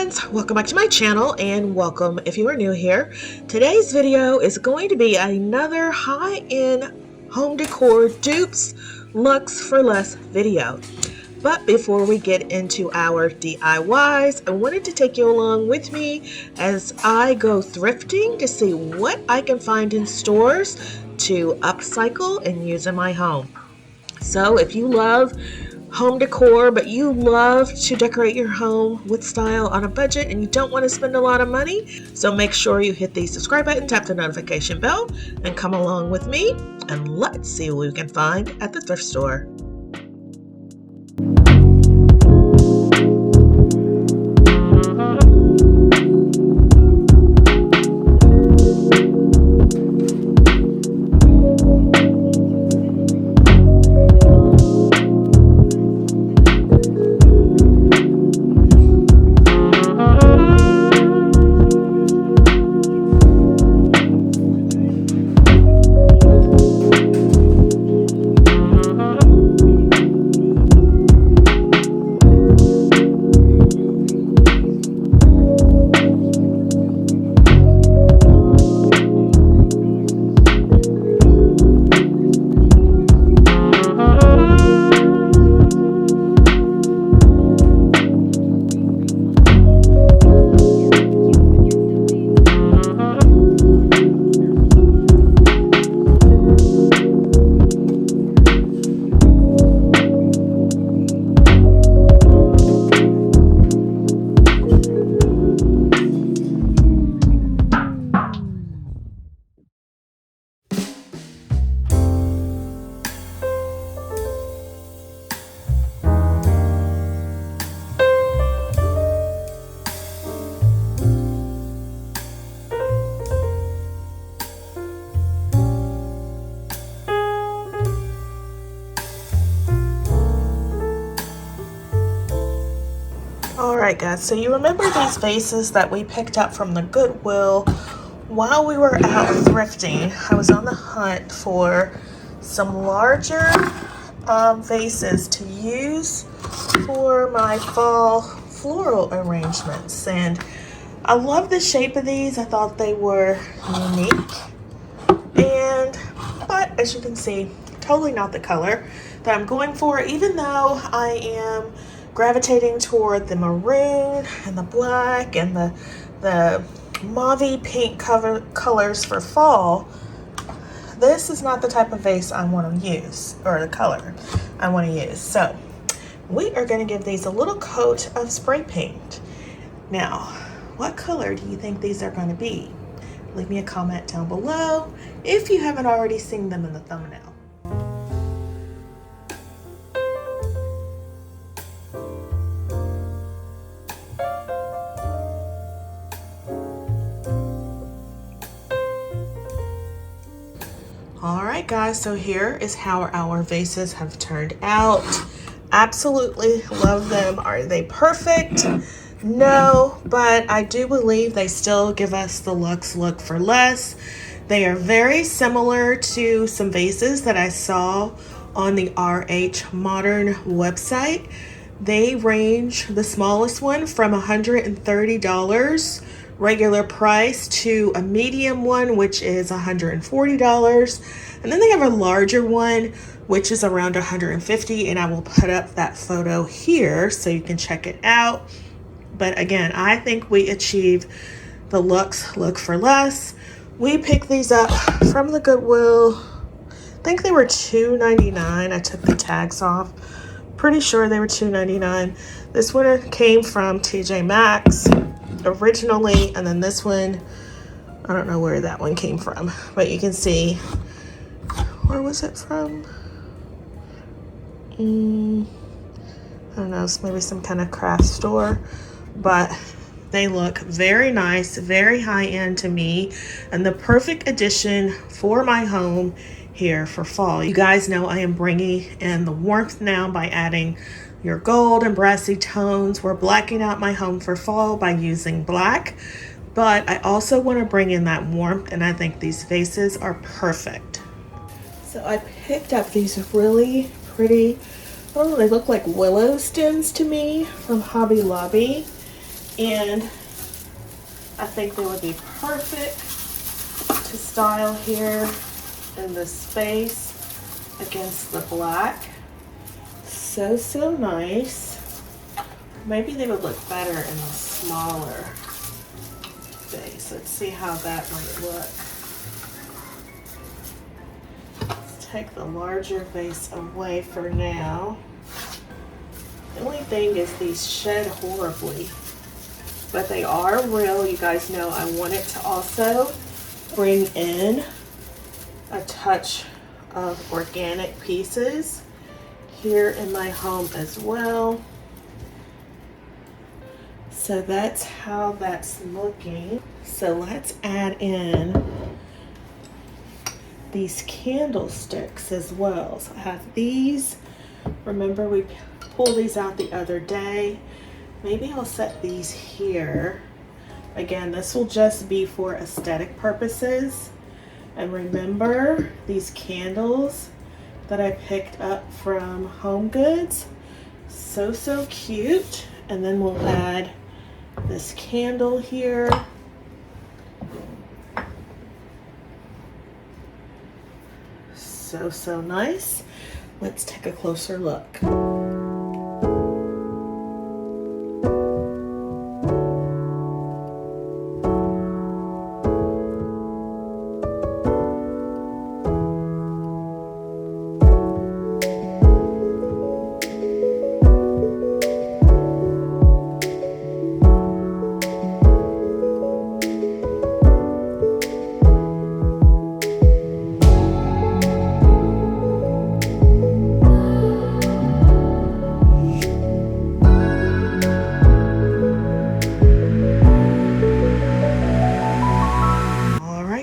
friends, welcome back to my channel and welcome if you are new here. Today's video is going to be another high-end home decor dupes Luxe for less video. But before we get into our DIYs, I wanted to take you along with me as I go thrifting to see what I can find in stores to upcycle and use in my home. So if you love home decor, but you love to decorate your home with style on a budget and you don't want to spend a lot of money, so make sure you hit the subscribe button, tap the notification bell, and come along with me and let's see what we can find at the thrift store. Alright guys, so you remember these vases that we picked up from the Goodwill while we were out thrifting? I was on the hunt for some larger vases to use for my fall floral arrangements, and I love the shape of these. I thought they were unique, but as you can see, totally not the color that I'm going for, even though I am gravitating toward the maroon and the black and the mauve pink colors for fall. This is not the type of vase I want to use, or the color I want to use. So we are going to give these a little coat of spray paint. Now, what color do you think these are going to be? Leave me a comment down below if you haven't already seen them in the thumbnail. Alright guys, so here is how our vases have turned out. Absolutely love them. Are they perfect? No, but I do believe they still give us the Luxe look for less. They are very similar to some vases that I saw on the RH Modern website. They range, the smallest one, from $130 regular price to a medium one, which is $140, and then they have a larger one which is around $150, and I will put up that photo here so you can check it out. But again, I think we achieved the Luxe look for less. We picked these up from the Goodwill. I think they were $2.99. I took the tags off. Pretty sure they were $2.99. This one came from TJ Maxx originally, and then this one, I don't know where that one came from, but you can see, where was it from? I don't know, it's maybe some kind of craft store, but they look very nice, very high-end to me, and the perfect addition for my home here for fall. You guys know I am bringing in the warmth now by adding your gold and brassy tones. We're blacking out my home for fall by using black, but I also want to bring in that warmth, and I think these vases are perfect. So I picked up these really pretty, oh, they look like willow stems to me from Hobby Lobby. And I think they would be perfect to style here in this space against the black. So, so nice. Maybe they would look better in a smaller vase. Let's see how that might look. Let's take the larger vase away for now. The only thing is these shed horribly, but they are real. You guys know I wanted to also bring in a touch of organic pieces here in my home as well. So that's how that's looking. So let's add in these candlesticks as well. So I have these. Remember we pulled these out the other day. Maybe I'll set these here. Again, this will just be for aesthetic purposes. And remember these candles that I picked up from Home Goods. So, so cute. And then we'll add this candle here. So, so nice. Let's take a closer look.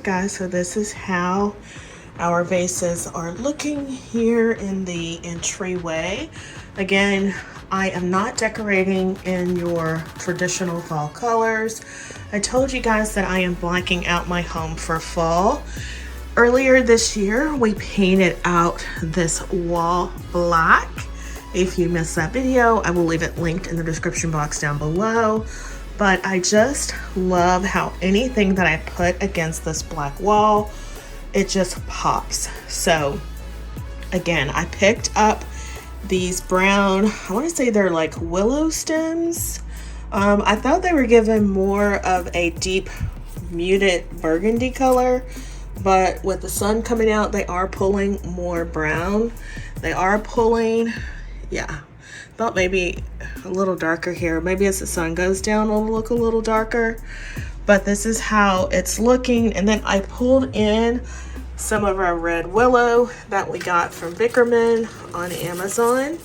Guys, so this is how our vases are looking here in the entryway. Again, I am not decorating in your traditional fall colors. I told you guys that I am blacking out my home for fall. Earlier this year, we painted out this wall black. If you missed that video, I will leave it linked in the description box down below. But I just love how anything that I put against this black wall, it just pops. So again, I picked up these brown, I want to say they're like willow stems. I thought they were given more of a deep muted burgundy color, but with the sun coming out, they are pulling more brown. They are pulling, yeah. Thought maybe a little darker here. Maybe as the sun goes down, it'll look a little darker. But this is how it's looking. And then I pulled in some of our red willow that we got from Vickerman on Amazon.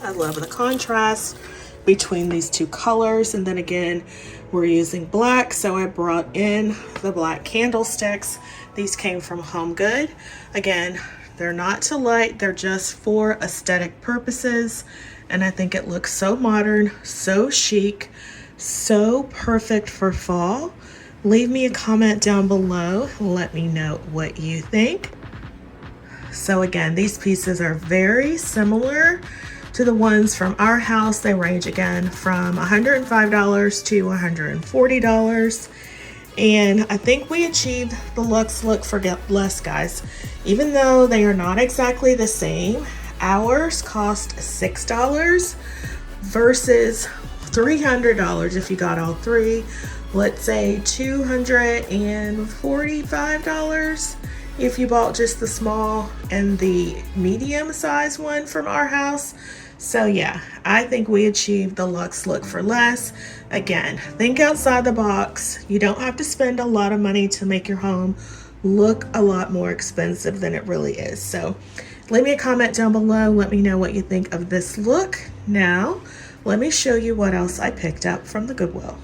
I love the contrast between these two colors. And then again, we're using black. So I brought in the black candlesticks. These came from Home Good. Again, they're not to light. They're just for aesthetic purposes. And I think it looks so modern, so chic, so perfect for fall. Leave me a comment down below. Let me know what you think. So again, these pieces are very similar to the ones from our house. They range again from $105 to $140. And I think we achieved the Luxe look for less, guys. Even though they are not exactly the same, ours cost $6 versus $300 if you got all three. Let's say $245 if you bought just the small and the medium size one from our house. So yeah, I think we achieved the Luxe look for less. Again, think outside the box. You don't have to spend a lot of money to make your home look a lot more expensive than it really is. So leave me a comment down below. Let me know what you think of this look. Now, let me show you what else I picked up from the Goodwill.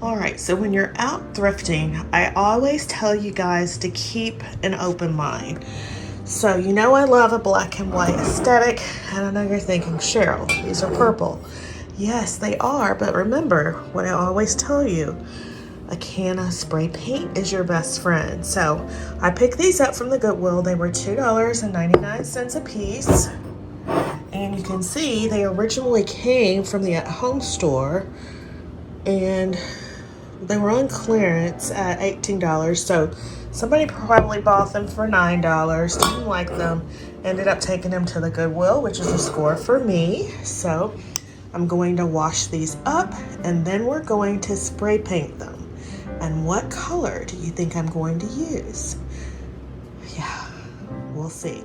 All right, so when you're out thrifting, I always tell you guys to keep an open mind. So you know I love a black and white aesthetic, and I know you're thinking, Sheryl, these are purple. Yes, they are, but remember what I always tell you, a can of spray paint is your best friend. So I picked these up from the Goodwill. They were $2.99 a piece. And you can see they originally came from the at-home store. and they were on clearance at $18. So somebody probably bought them for $9, didn't like them, ended up taking them to the Goodwill, which is a score for me. So I'm going to wash these up, and then we're going to spray paint them. And what color do you think I'm going to use? Yeah, we'll see.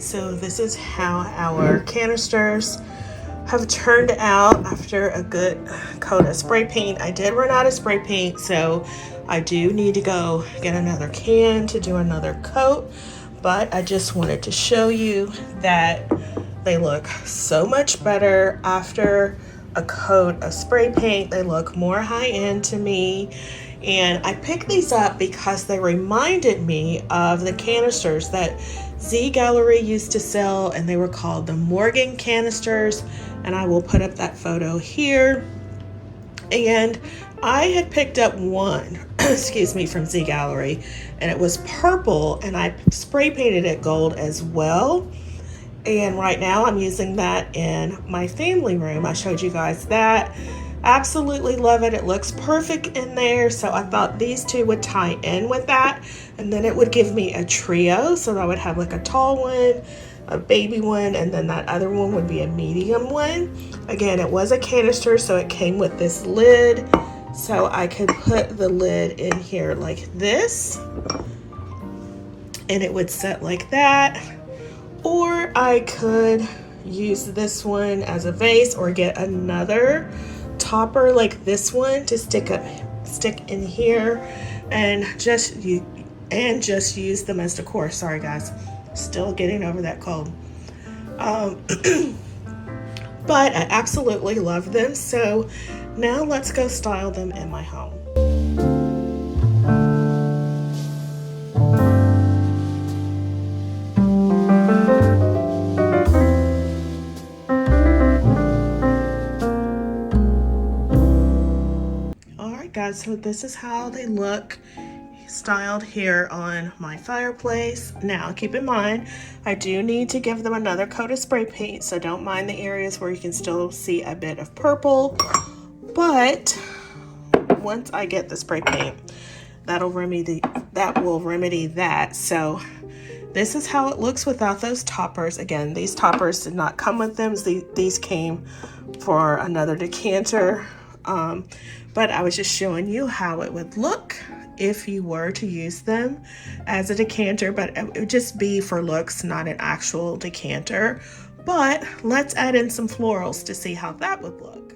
So this is how our canisters have turned out after a good coat of spray paint. I did run out of spray paint, so I do need to go get another can to do another coat, but I just wanted to show you that they look so much better after a coat of spray paint. They look more high-end to me. And I picked these up because they reminded me of the canisters that Zgallerie used to sell, and they were called the Morgan canisters, and I will put up that photo here. And I had picked up one, excuse me, from Zgallerie, and it was purple, and I spray painted it gold as well. And right now I'm using that in my family room. I showed you guys that. Absolutely love it. It looks perfect in there. So I thought these two would tie in with that, and then it would give me a trio. So I would have like a tall one, a baby one, and then that other one would be a medium one. Again, it was a canister, so it came with this lid. So I could put the lid in here like this, and it would set like that. Or I could use this one as a vase, or get another topper like this one to stick in here, and just use them as decor. Sorry guys, still getting over that cold. But I absolutely love them. So now let's go style them in my home. Guys, so this is how they look styled here on my fireplace. Now keep in mind, I do need to give them another coat of spray paint, so don't mind the areas where you can still see a bit of purple. But once I get the spray paint, that will remedy that. So this is how it looks without those toppers. Again, these toppers did not come with them. These came for another decanter. But I was just showing you how it would look if you were to use them as a decanter, but it would just be for looks, not an actual decanter. But let's add in some florals to see how that would look.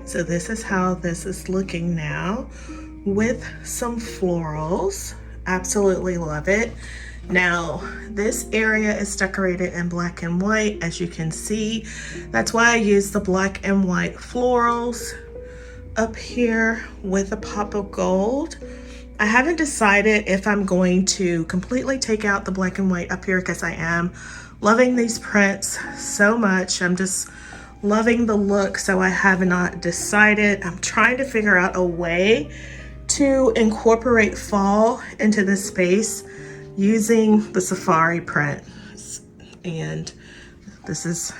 So this is how this is looking now with some florals. Absolutely love it. Now this area is decorated in black and white, as you can see. That's why I use the black and white florals up here with a pop of gold. I haven't decided if I'm going to completely take out the black and white up here, because I am loving these prints so much. I'm just loving the look, so I have not decided. I'm trying to figure out a way to incorporate fall into this space using the safari print. And this is,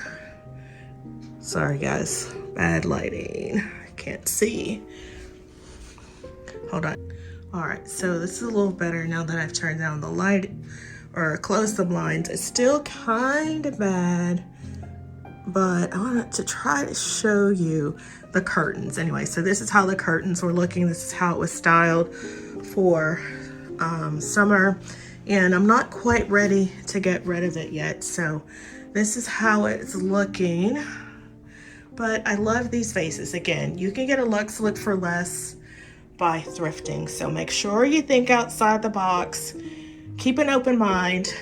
sorry guys, bad lighting, I can't see. Hold on. All right, so this is a little better now that I've turned down the light or closed the blinds. It's still kind of bad, but I wanted to try to show you the curtains. Anyway, so this is how the curtains were looking. This is how it was styled for summer, and I'm not quite ready to get rid of it yet. So this is how it's looking But I love these vases. Again, you can get a luxe look for less by thrifting. So make sure you think outside the box, keep an open mind,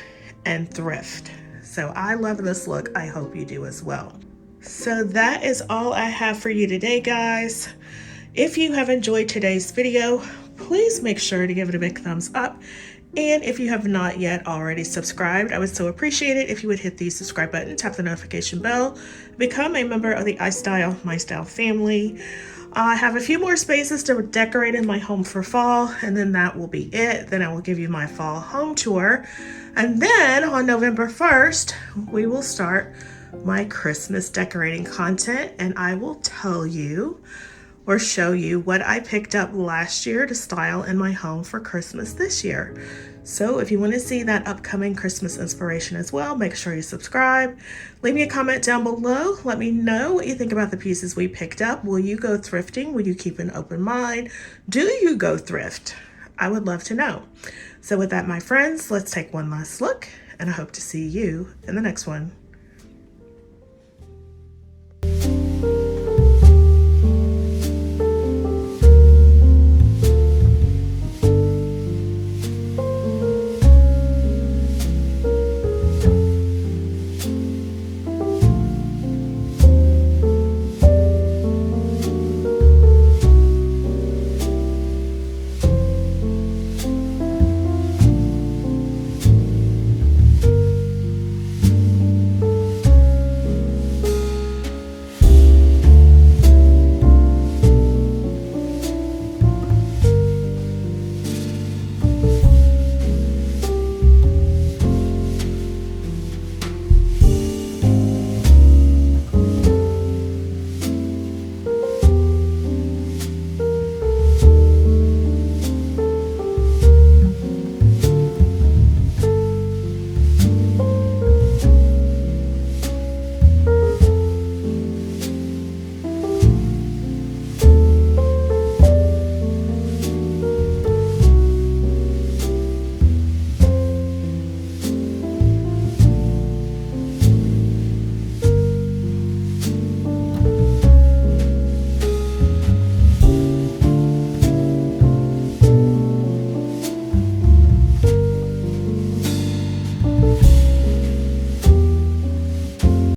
and thrift. So I love this look. I hope you do as well. So that is all I have for you today, guys. If you have enjoyed today's video, please make sure to give it a big thumbs up. And if you have not yet already subscribed, I would so appreciate it if you would hit the subscribe button, tap the notification bell, become a member of the iStylEmystyle family. I have a few more spaces to decorate in my home for fall, and then that will be it. Then I will give you my fall home tour. And then on November 1st, we will start my Christmas decorating content, and I will tell you or show you what I picked up last year to style in my home for Christmas this year. So if you want to see that upcoming Christmas inspiration as well, make sure you subscribe. Leave me a comment down below. Let me know what you think about the pieces we picked up. Will you go thrifting? Will you keep an open mind? Do you go thrift? I would love to know. So with that, my friends, let's take one last look, and I hope to see you in the next one.